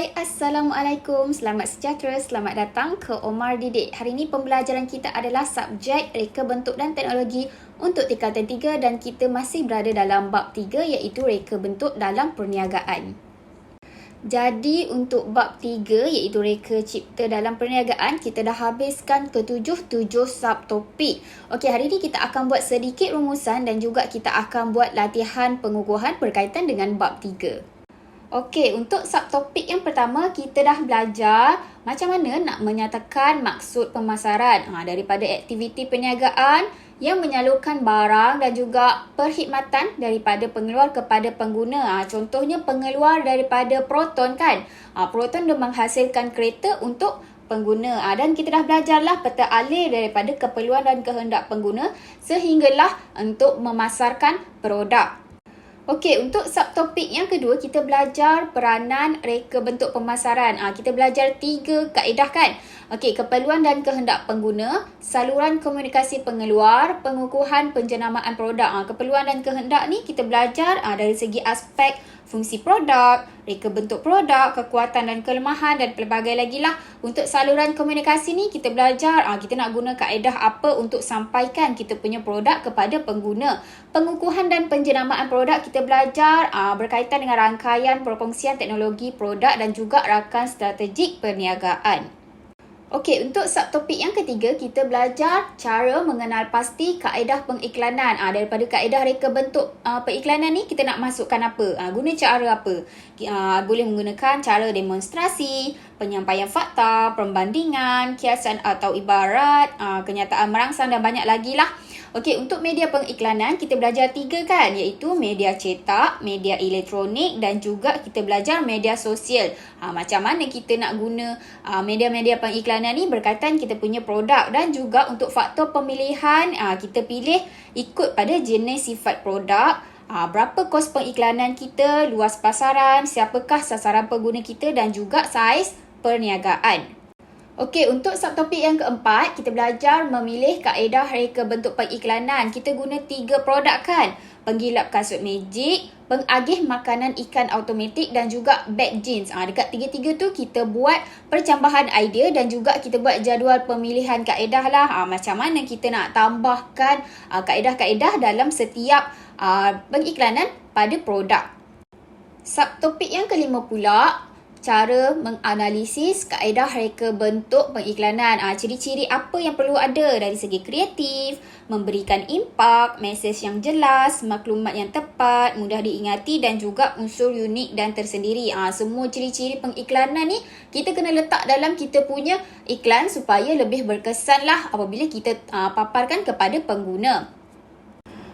Hai, Assalamualaikum. Selamat sejahtera. Selamat datang ke Omar Didik. Hari ini pembelajaran kita adalah subjek reka bentuk dan teknologi untuk tingkatan 3 dan kita masih berada dalam bab 3 iaitu reka bentuk dalam perniagaan. Jadi untuk bab 3 iaitu reka cipta dalam perniagaan, kita dah habiskan ke-7 subtopik. Okey, hari ini kita akan buat sedikit rumusan dan juga kita akan buat latihan pengukuhan berkaitan dengan bab 3. Okey, untuk subtopik yang pertama, kita dah belajar macam mana nak menyatakan maksud pemasaran daripada aktiviti perniagaan yang menyalurkan barang dan juga perkhidmatan daripada pengeluar kepada pengguna. Contohnya pengeluar daripada Proton kan. Proton dia menghasilkan kereta untuk pengguna. Dan kita dah belajarlah peta alir daripada keperluan dan kehendak pengguna sehinggalah untuk memasarkan produk. Okey, untuk subtopik yang kedua, kita belajar peranan reka bentuk pemasaran. Kita belajar 3 kaedah kan? Okey, keperluan dan kehendak pengguna, saluran komunikasi pengeluar, pengukuhan penjenamaan produk. Keperluan dan kehendak ni kita belajar dari segi aspek fungsi produk, reka bentuk produk, kekuatan dan kelemahan dan pelbagai lagi lah. Untuk saluran komunikasi ni kita belajar kita nak guna kaedah apa untuk sampaikan kita punya produk kepada pengguna. Pengukuhan dan penjenamaan produk kita belajar berkaitan dengan rangkaian perkongsian teknologi produk dan juga rakan strategik perniagaan. Okey, untuk subtopik yang ketiga, kita belajar cara mengenal pasti kaedah pengiklanan. Daripada kaedah reka bentuk periklanan ni, kita nak masukkan apa? Guna cara apa? Boleh menggunakan cara demonstrasi, penyampaian fakta, perbandingan, kiasan atau ibarat, kenyataan merangsang dan banyak lagi lah. Okey, untuk media pengiklanan, kita belajar 3 kan? Iaitu media cetak, media elektronik dan juga kita belajar media sosial. Macam mana kita nak guna media-media pengiklanan ni berkaitan kita punya produk. Dan juga untuk faktor pemilihan, kita pilih ikut pada jenis sifat produk, berapa kos pengiklanan kita, luas pasaran, siapakah sasaran pengguna kita dan juga saiz perniagaan. Okey, untuk subtopik yang keempat, kita belajar memilih kaedah reka bentuk pengiklanan. Kita guna 3 produk kan? Penggilap kasut magic, pengagih makanan ikan automatik dan juga bag jeans. Dekat 3-3 tu kita buat percambahan idea dan juga kita buat jadual pemilihan kaedah lah. Macam mana kita nak tambahkan kaedah-kaedah dalam setiap pengiklanan pada produk. Subtopik yang kelima pula, cara menganalisis kaedah reka bentuk pengiklanan. Ciri-ciri apa yang perlu ada dari segi kreatif, memberikan impak, mesej yang jelas, maklumat yang tepat, mudah diingati dan juga unsur unik dan tersendiri. Semua ciri-ciri pengiklanan ni kita kena letak dalam kita punya iklan supaya lebih berkesan lah apabila kita paparkan kepada pengguna.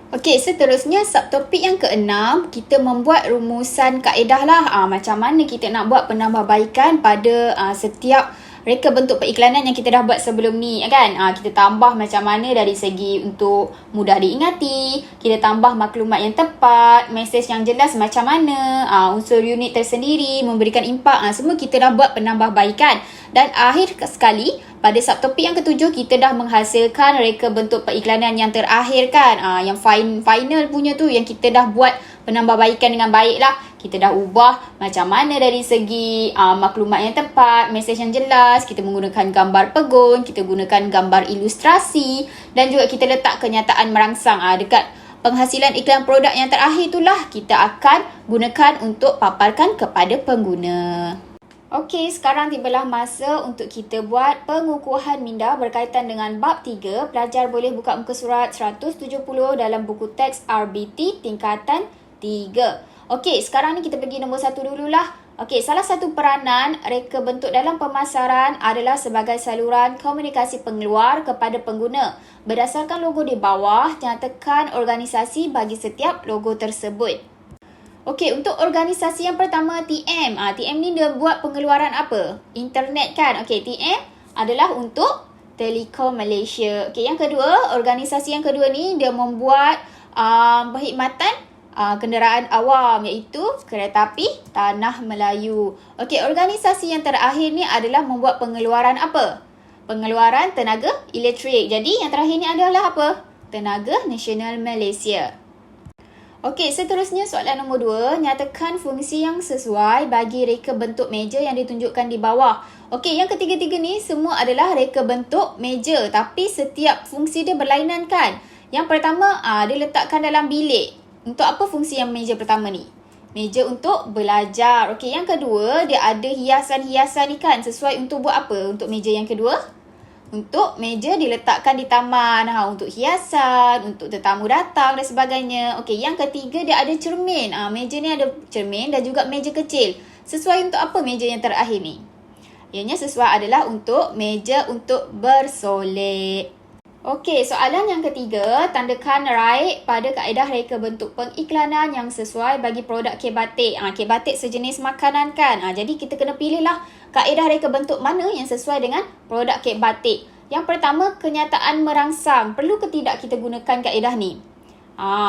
Okey, seterusnya subtopik yang keenam, kita membuat rumusan kaedah lah. Macam mana kita nak buat penambahbaikan pada setiap reka bentuk periklanan yang kita dah buat sebelum ni kan. Kita tambah macam mana dari segi untuk mudah diingati, kita tambah maklumat yang tepat, mesej yang jelas macam mana, unsur unik tersendiri, memberikan impak, semua kita dah buat penambahbaikan. Dan akhir sekali, pada subtopik yang ketujuh, kita dah menghasilkan reka bentuk periklanan yang terakhir kan. Yang final punya tu, yang kita dah buat penambahbaikan dengan baik lah. Kita dah ubah macam mana dari segi maklumat yang tepat, mesej yang jelas, kita menggunakan gambar pegun, kita gunakan gambar ilustrasi dan juga kita letak kenyataan merangsang. Dekat penghasilan iklan produk yang terakhir itulah kita akan gunakan untuk paparkan kepada pengguna. Okey, sekarang tibalah masa untuk kita buat pengukuhan minda berkaitan dengan bab 3. Pelajar boleh buka muka surat 170 dalam buku teks RBT tingkatan 3. Okey, sekarang ni kita pergi nombor 1 dululah. Okey, salah satu peranan reka bentuk dalam pemasaran adalah sebagai saluran komunikasi pengeluar kepada pengguna. Berdasarkan logo di bawah, nyatakan organisasi bagi setiap logo tersebut. Okey, untuk organisasi yang pertama TM. TM ni dia buat pengeluaran apa? Internet kan? Okey, TM adalah untuk Telekom Malaysia. Okey, yang kedua, organisasi yang kedua ni dia membuat perkhidmatan kenderaan awam iaitu Kereta Api Tanah Melayu. Okey, organisasi yang terakhir ni adalah membuat pengeluaran apa? Pengeluaran tenaga elektrik. Jadi yang terakhir ni adalah apa? Tenaga Nasional Malaysia. Okey, seterusnya soalan nombor 2. Nyatakan fungsi yang sesuai bagi reka bentuk meja yang ditunjukkan di bawah. Okey, yang ketiga-tiga ni semua adalah reka bentuk meja. Tapi setiap fungsi dia berlainan kan? Yang pertama, dia letakkan dalam bilik. Untuk apa fungsi yang meja pertama ni? Meja untuk belajar. Okey, yang kedua, dia ada hiasan-hiasan ni kan? Sesuai untuk buat apa untuk meja yang kedua? Untuk meja diletakkan di taman, untuk hiasan, untuk tetamu datang dan sebagainya. Okey, yang ketiga dia ada cermin. Meja ni ada cermin dan juga meja kecil. Sesuai untuk apa meja yang terakhir ni? Ianya sesuai adalah untuk meja untuk bersolek. Okey, soalan yang ketiga, tandakan raik pada kaedah reka bentuk pengiklanan yang sesuai bagi produk kek batik. Kek batik sejenis makanan kan? Jadi kita kena pilihlah kaedah reka bentuk mana yang sesuai dengan produk kek batik. Yang pertama, kenyataan merangsang. Perlu ke tidak kita gunakan kaedah ni?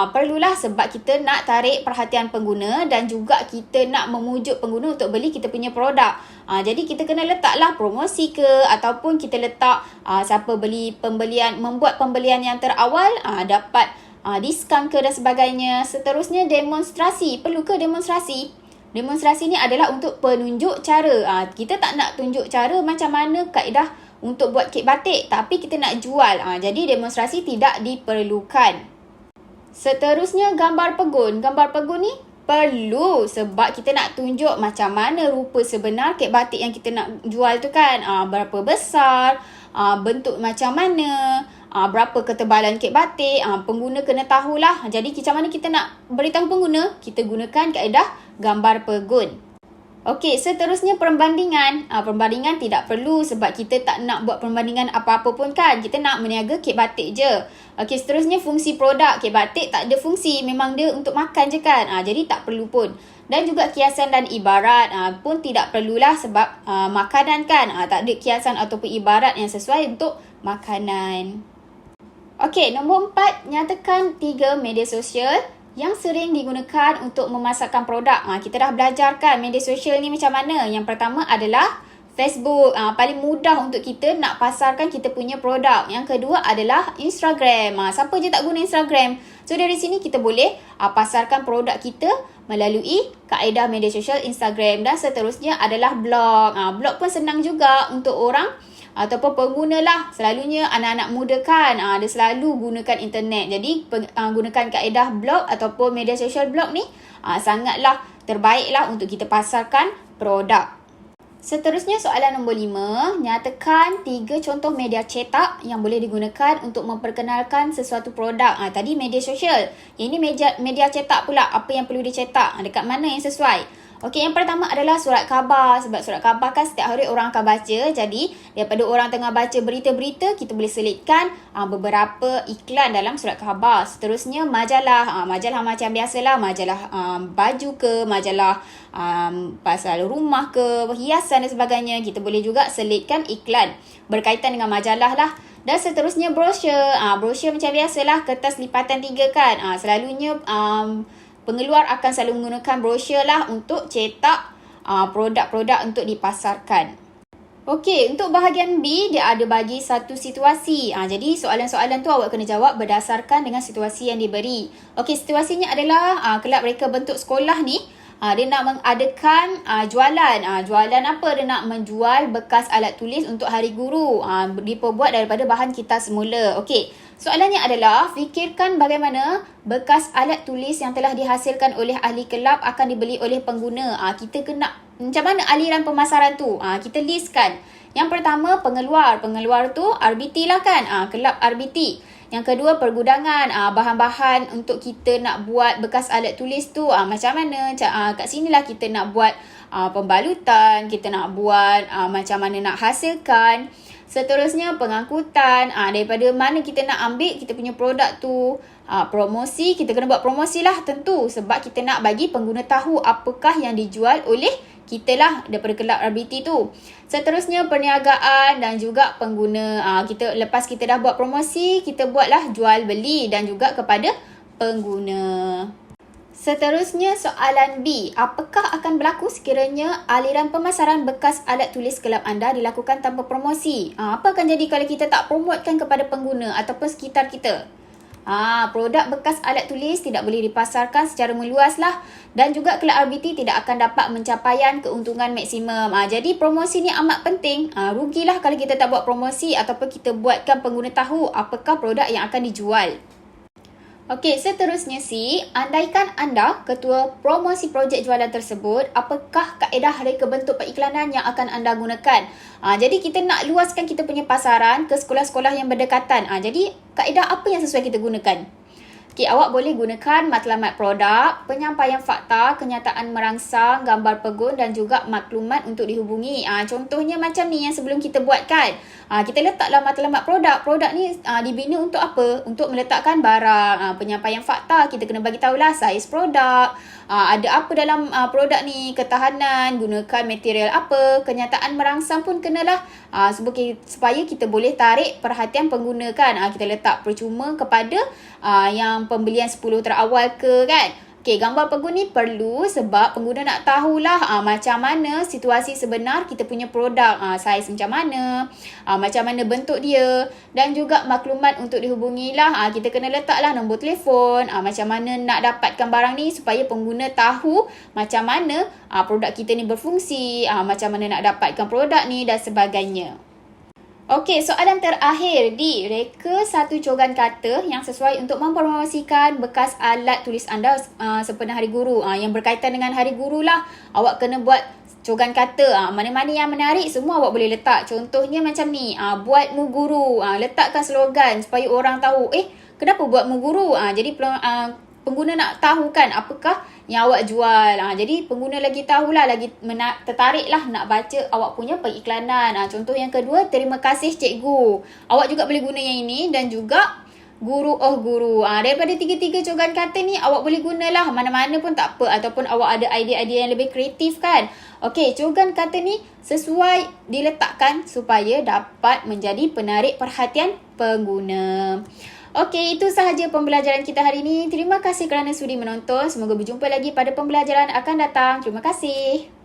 Perlulah sebab kita nak tarik perhatian pengguna dan juga kita nak memujuk pengguna untuk beli kita punya produk. Jadi kita kena letaklah promosi ke ataupun kita letak siapa membuat pembelian yang terawal dapat diskaun ke dan sebagainya. Seterusnya demonstrasi. Perlu ke demonstrasi? Demonstrasi ni adalah untuk penunjuk cara. Kita tak nak tunjuk cara macam mana kaedah untuk buat kek batik tapi kita nak jual. Jadi demonstrasi tidak diperlukan. Seterusnya gambar pegun. Gambar pegun ni perlu sebab kita nak tunjuk macam mana rupa sebenar kek batik yang kita nak jual tu kan. Berapa besar, bentuk macam mana, berapa ketebalan kek batik. Pengguna kena tahulah. Jadi macam mana kita nak beritahu pengguna? Kita gunakan kaedah gambar pegun. Okey, seterusnya perbandingan. Perbandingan tidak perlu sebab kita tak nak buat perbandingan apa-apa pun kan. Kita nak meniaga kek batik je. Okey, seterusnya fungsi produk. Kek batik tak ada fungsi. Memang dia untuk makan je kan. Jadi tak perlu pun. Dan juga kiasan dan ibarat pun tidak perlulah sebab makanan kan. Tak ada kiasan ataupun ibarat yang sesuai untuk makanan. Okey, nombor 4. Nyatakan 3 media sosial yang sering digunakan untuk memasarkan produk. Kita dah belajar kan media sosial ni macam mana. Yang pertama adalah Facebook. Paling mudah untuk kita nak pasarkan kita punya produk. Yang kedua adalah Instagram. Siapa je tak guna Instagram? So dari sini kita boleh pasarkan produk kita melalui kaedah media sosial Instagram. Dan seterusnya adalah blog. Blog pun senang juga untuk orang ataupun pengguna lah. Selalunya anak-anak muda kan, dia selalu gunakan internet. Jadi gunakan kaedah blog ataupun media sosial blog ni sangatlah terbaiklah untuk kita pasarkan produk. Seterusnya soalan nombor 5. Nyatakan 3 contoh media cetak yang boleh digunakan untuk memperkenalkan sesuatu produk. Tadi media sosial. Ini media cetak pula. Apa yang perlu dicetak? Dekat mana yang sesuai? Okey, yang pertama adalah surat khabar. Sebab surat khabar kan setiap hari orang akan baca. Jadi, daripada orang tengah baca berita-berita, kita boleh selitkan beberapa iklan dalam surat khabar. Seterusnya, majalah. Majalah macam biasalah. Majalah baju ke, majalah pasal rumah ke, hiasan dan sebagainya. Kita boleh juga selitkan iklan berkaitan dengan majalah lah. Dan seterusnya, brosur. Brosur macam biasalah, kertas lipatan 3 kan. Selalunya pengeluar akan selalu menggunakan brosur lah untuk cetak produk-produk untuk dipasarkan. Okey, untuk bahagian B, dia ada bagi satu situasi. Jadi soalan-soalan tu awak kena jawab berdasarkan dengan situasi yang diberi. Okey, situasinya adalah kelab reka bentuk sekolah ni. Dia nak mengadakan jualan. Jualan apa? Dia nak menjual bekas alat tulis untuk hari guru. Diperbuat daripada bahan kitas semula. Okey, soalannya adalah fikirkan bagaimana bekas alat tulis yang telah dihasilkan oleh ahli kelab akan dibeli oleh pengguna. Kita kena macam mana aliran pemasaran tu? Kita listkan. Yang pertama, pengeluar. Pengeluar tu RBT lah kan? Kelab RBT. Yang kedua, pergudangan. Bahan-bahan untuk kita nak buat bekas alat tulis tu macam mana? Kat sinilah kita nak buat pembalutan. Kita nak buat macam mana nak hasilkan. Seterusnya, pengangkutan. Daripada mana kita nak ambil kita punya produk tu. Promosi. Kita kena buat promosi lah tentu. Sebab kita nak bagi pengguna tahu apakah yang dijual oleh kita lah daripada kelab RBT tu. Seterusnya perniagaan dan juga pengguna. Lepas kita dah buat promosi, kita buatlah jual beli dan juga kepada pengguna. Seterusnya soalan B. Apakah akan berlaku sekiranya aliran pemasaran bekas alat tulis kelab anda dilakukan tanpa promosi? Apa akan jadi kalau kita tak promotekan kepada pengguna ataupun sekitar kita? Produk bekas alat tulis tidak boleh dipasarkan secara meluas lah, dan juga kelab RBT tidak akan dapat mencapaian keuntungan maksimum. Jadi promosi ni amat penting. Rugilah kalau kita tak buat promosi ataupun kita buatkan pengguna tahu apakah produk yang akan dijual. Okey, seterusnya andaikan anda ketua promosi projek jualan tersebut, apakah kaedah reka bentuk periklanan yang akan anda gunakan? Jadi kita nak luaskan kita punya pasaran ke sekolah-sekolah yang berdekatan. Jadi kaedah apa yang sesuai kita gunakan? Okey, awak boleh gunakan matlamat produk, penyampaian fakta, kenyataan merangsang, gambar pegun dan juga maklumat untuk dihubungi. Contohnya macam ni yang sebelum kita buat kan. Kita letaklah matlamat produk. Produk ni dibina untuk apa? Untuk meletakkan barang. Penyampaian fakta, kita kena bagi tahulah saiz produk. Ada apa dalam produk ni, ketahanan, gunakan material apa, kenyataan merangsang pun kenalah supaya kita boleh tarik perhatian pengguna kan. Kita letak percuma kepada yang pembelian 10 terawal ke kan. Okey, gambar pegun ni perlu sebab pengguna nak tahulah macam mana situasi sebenar kita punya produk, saiz macam mana, macam mana bentuk dia, dan juga maklumat untuk dihubungi lah. Kita kena letaklah nombor telefon, macam mana nak dapatkan barang ni supaya pengguna tahu macam mana produk kita ni berfungsi, macam mana nak dapatkan produk ni dan sebagainya. Okey, soalan terakhir di reka satu cogan kata yang sesuai untuk mempromosikan bekas alat tulis anda sempena Hari Guru. Yang berkaitan dengan Hari Guru lah. Awak kena buat cogan kata. Mana-mana yang menarik semua awak boleh letak. Contohnya macam ni, buat mu guru. Letakkan slogan supaya orang tahu, kenapa buat mu guru? Jadi pengguna nak tahu kan apakah yang awak jual. Jadi pengguna lagi tahulah, lagi tertarik lah nak baca awak punya periklanan. Contoh yang kedua, terima kasih cikgu. Awak juga boleh guna yang ini, dan juga guru guru. Daripada tiga-tiga cogan kata ni awak boleh gunalah mana-mana pun tak apa, ataupun awak ada idea-idea yang lebih kreatif kan. Okey, cogan kata ni sesuai diletakkan supaya dapat menjadi penarik perhatian pengguna. Okey, itu sahaja pembelajaran kita hari ini. Terima kasih kerana sudi menonton. Semoga berjumpa lagi pada pembelajaran akan datang. Terima kasih.